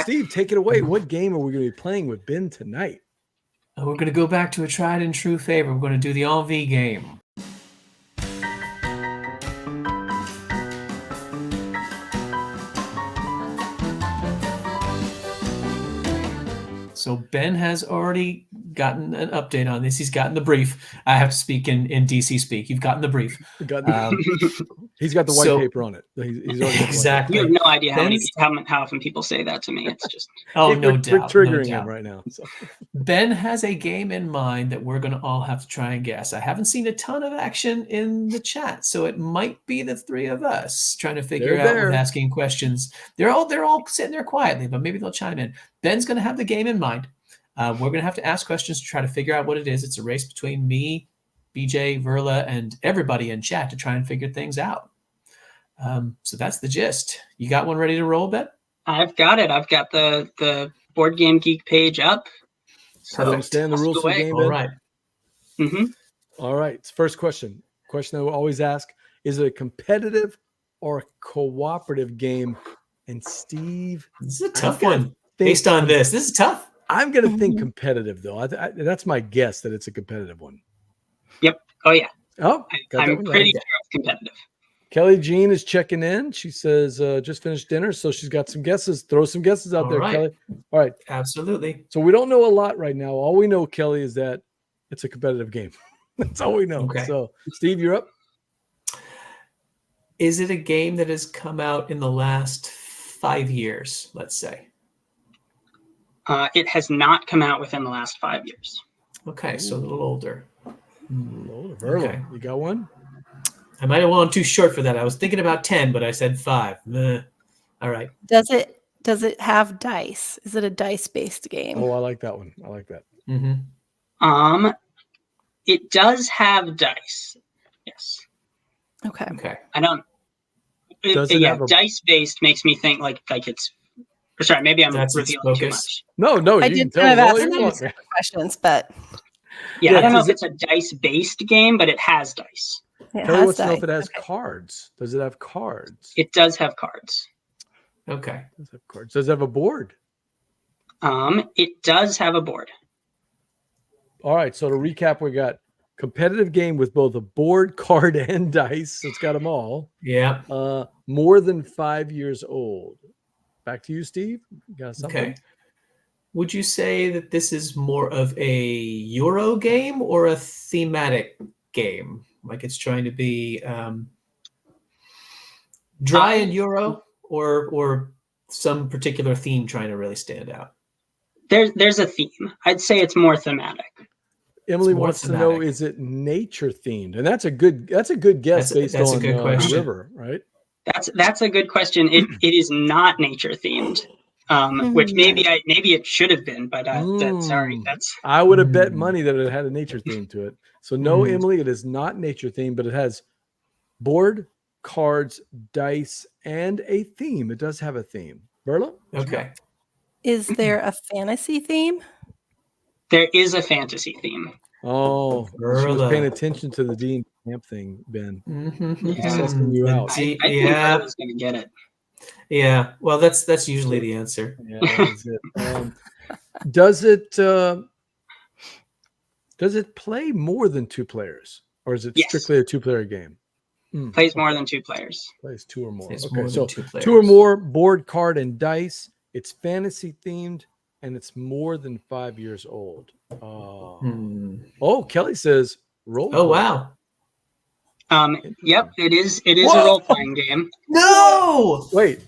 Steve, take it away. What game are we going to be playing with Ben tonight? We're going to go back to a tried and true favorite. We're going to do the ENVIE game. So Ben has already gotten an update on this. He's gotten the brief. I have to speak in DC speak. You've gotten the brief. He's got the white paper on it. He's already exactly. You have no idea how often people say that to me. It's just no doubt. We're triggering him right now. So. Ben has a game in mind that we're going to all have to try and guess. I haven't seen a ton of action in the chat, so it might be the three of us trying to figure out with asking questions. They're all sitting there quietly, but maybe they'll chime in. Ben's going to have the game in mind. We're going to have to ask questions to try to figure out what it is. It's a race between me, BJ, Verla, and everybody in chat to try and figure things out. So that's the gist. You got one ready to roll, Ben? I've got it. I've got the Board Game Geek page up. So understand the rules of the game, Ben? All right. Mm-hmm. All right. First question. Question I will always ask: is it a competitive or a cooperative game? And Steve, this is a tough one. Based on this is tough. I'm going to think competitive, though. That's my guess that it's a competitive one. Yep. Oh, yeah. Oh, I'm pretty sure it's competitive. Kelly Jean is checking in. She says, just finished dinner, so she's got some guesses. Throw some guesses out there, Kelly. All right. Absolutely. So we don't know a lot right now. All we know, Kelly, is that it's a competitive game. That's all we know. Okay. So, Steve, you're up. Is it a game that has come out in the last 5 years, let's say? It has not come out within the last 5 years. Okay, so a little older. Verla, okay. You got one? I might have gone too short for that. I was thinking about 10, but I said 5. All right. Does it have dice? Is it a dice-based game? Oh, I like that one. I like that. Mm-hmm. It does have dice. Yes. Okay. I don't. Dice-based makes me think like it's. Sorry, maybe I'm revealing too much. No, I did kind of ask some questions, but I don't know if it's a dice-based game, but it has dice. Kelly wants to know if it has cards. Does it have cards? It does have cards. Okay. It does have cards. Does it have a board? It does have a board. All right. So to recap, we got competitive game with both a board, card, and dice. It's got them all. Yeah. More than 5 years old. Back to you, Steve. You got something? Okay. Would you say that this is more of a Euro game or a thematic game? Like it's trying to be dry and Euro, or some particular theme trying to really stand out? There's a theme. I'd say it's more thematic. Emily wants to know: is it nature themed? And that's a good guess based on the river, right? That's a good question. It is not nature themed, which maybe it should have been, but sorry, I would have bet money that it had a nature theme to it. So no, Emily, it is not nature themed, but it has board, cards, dice, and a theme. It does have a theme. Verla? Okay. Is there a fantasy theme? There is a fantasy theme. Oh, she was paying attention to the D&D camp thing, Ben. Assessing you out. I think I was going to get it. Yeah, well, that's usually the answer. Yeah, that's it. Does it play more than 2 players, or is it strictly a 2-player game? Plays more than 2 players. Plays 2 or more. Plays Okay, more so than 2 players. 2 or more, board, card, and dice. It's fantasy themed, and it's more than 5 years old. Oh, Kelly says role. Oh, wow. Yep, it is a role-playing game. No! Wait.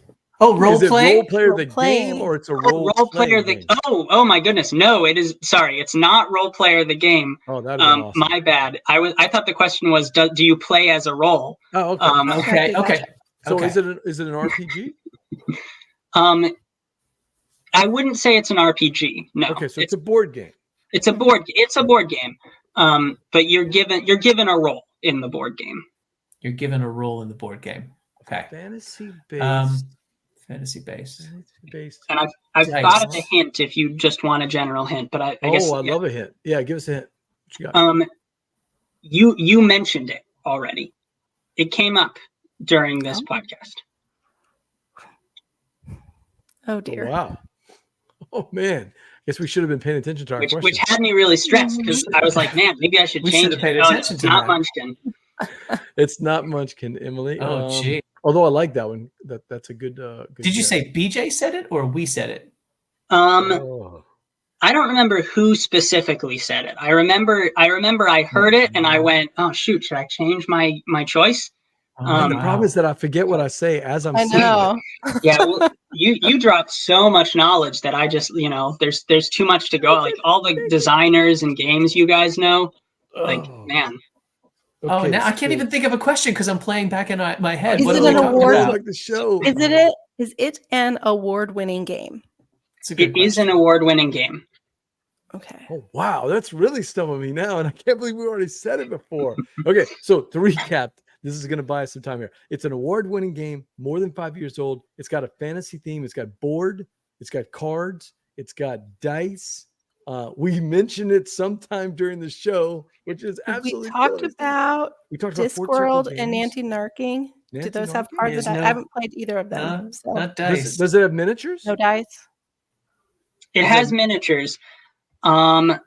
Oh, role-playing? Is it role-player the game, or it's a role-player game? Oh my goodness. No, it is. Sorry, it's not role-player the game. Oh, that'd be awesome. My bad. I thought the question was, do you play as a role? Oh, okay. Okay. So is it an RPG? I wouldn't say it's an RPG. No. Okay, so it's a board game. It's a board game. But you're given a role in the board game. You're given a role in the board game. Okay. Fantasy based. Fantasy based. And I've thought of a hint if you just want a general hint, but I guess. I love a hint. Yeah, give us a hint. What you got? You mentioned it already. It came up during this podcast. Oh dear. Oh, wow. Oh man, guess we should have been paying attention to our which questions. had me really stressed because I was like, man, maybe I should We change should have it. paid Oh, no, attention it's to not that. Munchkin. It's not Munchkin, Emily. Oh, gee. Although I like that one. That's a good. Did you guess. say BJ said it or we said it? Oh. I don't remember who specifically said it. I remember I heard it and I went, oh shoot, should I change my choice? And the problem is that I forget what I say as I'm I saying know. it. Yeah, well, you dropped so much knowledge that I just, there's too much to go. Like all the designers and games you guys know, like man. Okay, now I can't so- even think of a question because I'm playing back in my head. Is What it are we an talking award? about? Like the show. Is it an award-winning game? It's a good It is an question. award-winning game. Okay. Oh wow, that's really stumping me now, and I can't believe we already said it before. Okay, so to recap, this is going to buy us some time here. It's an award-winning game, more than 5 years old. It's got a fantasy theme. It's got board. It's got cards. It's got dice. We mentioned it sometime during the show, which is absolutely. We talked about Discworld and anti-narking. Do those have Anti-narking? cards? Yes, I no. haven't played either of them. So. Not dice. Does it have miniatures? No dice. It has miniatures. Mm.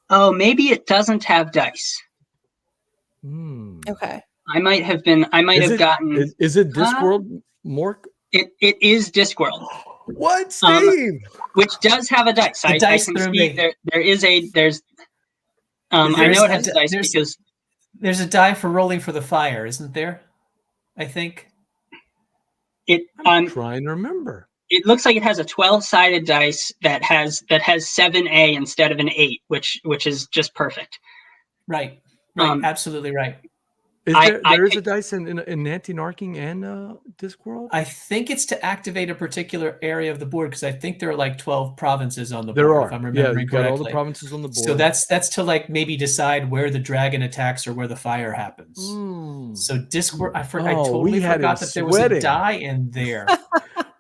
Oh, maybe it doesn't have dice. Mm. Okay. I might have gotten. Is it Discworld, Mork? It is Discworld. What, Steve? Which does have a dice. The I dice can threw see me. there's. I know it has a dice because there's a die for rolling for the fire, isn't there? I think. I'm trying to remember. It looks like it has a 12-sided dice that has 7A instead of an 8, which is just perfect. Right. Absolutely right. There is a dice in anti-narking and Discworld? I think it's to activate a particular area of the board because I think there are like 12 provinces on the There board. are. If I'm remembering you've got correctly. all the provinces on the board. So that's to like maybe decide where the dragon attacks or where the fire happens. So Discworld, I totally forgot that there was a die in there.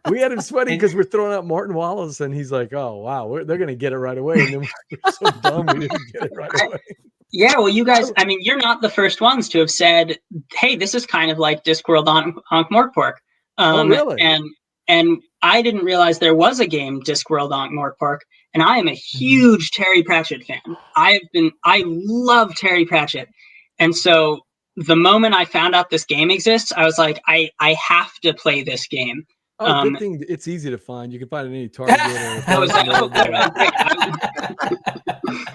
We had him sweating because we're throwing out Martin Wallace, and he's like, "Oh wow, they're going to get it right away." And then we're so dumb we didn't get it right away. Yeah, well, you guys, I mean, you're not the first ones to have said, "Hey, this is kind of like Discworld Ankh-Morpork." Really? And I didn't realize there was a game, Discworld Ankh-Morpork, and I am a huge Terry Pratchett fan. I love Terry Pratchett, and so the moment I found out this game exists, I was like, I have to play this game. Oh, good thing it's easy to find. You can find it in any Target. I was like, oh,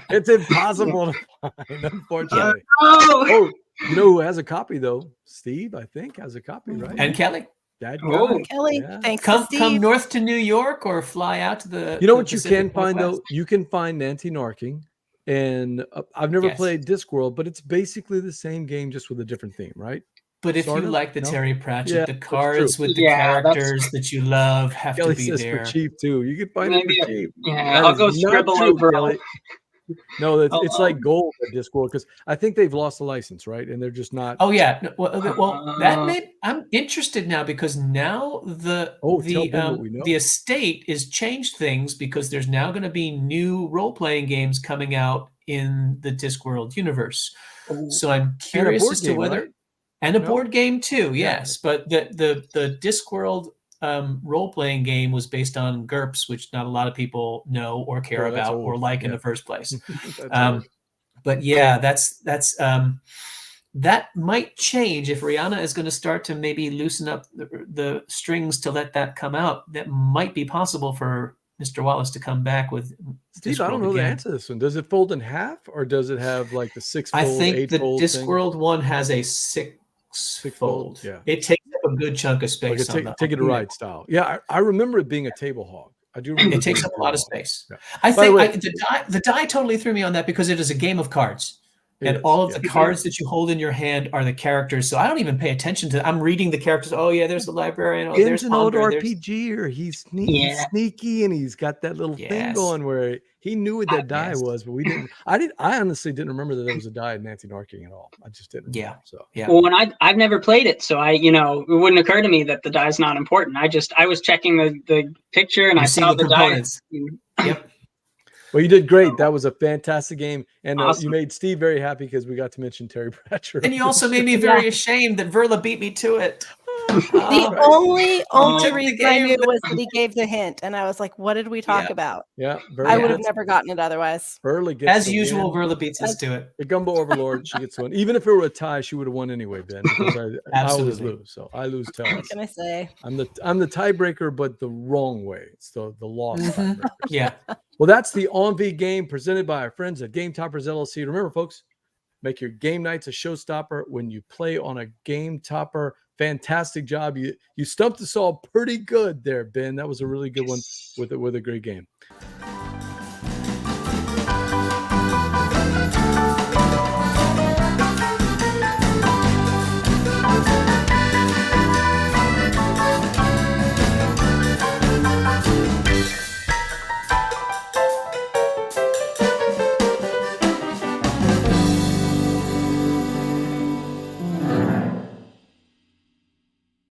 it's impossible to find, unfortunately. Oh, you know who has a copy though? Steve, I think, has a copy, right? And Kelly. Kelly, yeah. thanks. Come north to New York or fly out to the. You know what Pacific you can find Northwest. though? You can find Nancy Narking, and I've never played Discworld, but it's basically the same game just with a different theme, right? But if you like the Terry Pratchett, the cards with the characters that you love have Kelly to be says there. For cheap too. You can find it for cheap. Yeah, I'll go scribble over. No, it's like gold at Discworld because I think they've lost the license, right? And they're just not. Oh yeah, well that made I'm interested now because now the estate is changed things because there's now going to be new role-playing games coming out in the Discworld universe. So I'm curious as to whether. Right? And a board game too, yes. But the Discworld role-playing game was based on GURPS, which not a lot of people know or care about or like in the first place. But yeah, that's that might change if Rihanna is going to start to maybe loosen up the strings to let that come out. That might be possible for Mr. Wallace to come back with. Steve, I don't know the answer to this one. Does it fold in half or does it have like the 6-fold? I think the Discworld one has a six-fold. Yeah, it takes up a good chunk of space. Like a Ticket to Ride style. Yeah, I remember it being a table hog. I do remember it takes up a lot of space. Yeah. I think the die totally threw me on that because it is a game of cards. And all of the cards that you hold in your hand are the characters. So I don't even pay attention to. I'm reading the characters. Oh yeah, there's the librarian. Oh, there's an old RPG, or he's sneaky, and he's got that little thing going where he knew what that die was, but we didn't. I honestly didn't remember that there was a die in Nancy Narking at all. I just didn't. Yeah. So well, when I've never played it, so it wouldn't occur to me that the die is not important. I was checking the picture and I saw the components. Die. Yep. Well, you did great. That was a fantastic game. And you made Steve very happy because we got to mention Terry Pratchett. And you also made me very ashamed that Verla beat me to it. The only took the reason I game. knew was that he gave the hint, and I was like, "What did we talk about?" Yeah, I would have never gotten it otherwise. Verla gets As usual. win. Verla beats us to it. The Gumbo Overlord, she gets one. Even if it were a tie, she would have won anyway, Ben, because I always lose. So I lose What tells. can I say? I'm the tiebreaker, but the wrong way. It's the lost tiebreaker. Yeah. Well, that's the ENVIE game presented by our friends at Game Toppers LLC. Remember, folks, make your game nights a showstopper when you play on a Game Topper. Fantastic job. You stumped us all pretty good there, Ben. That was a really good one with a great game.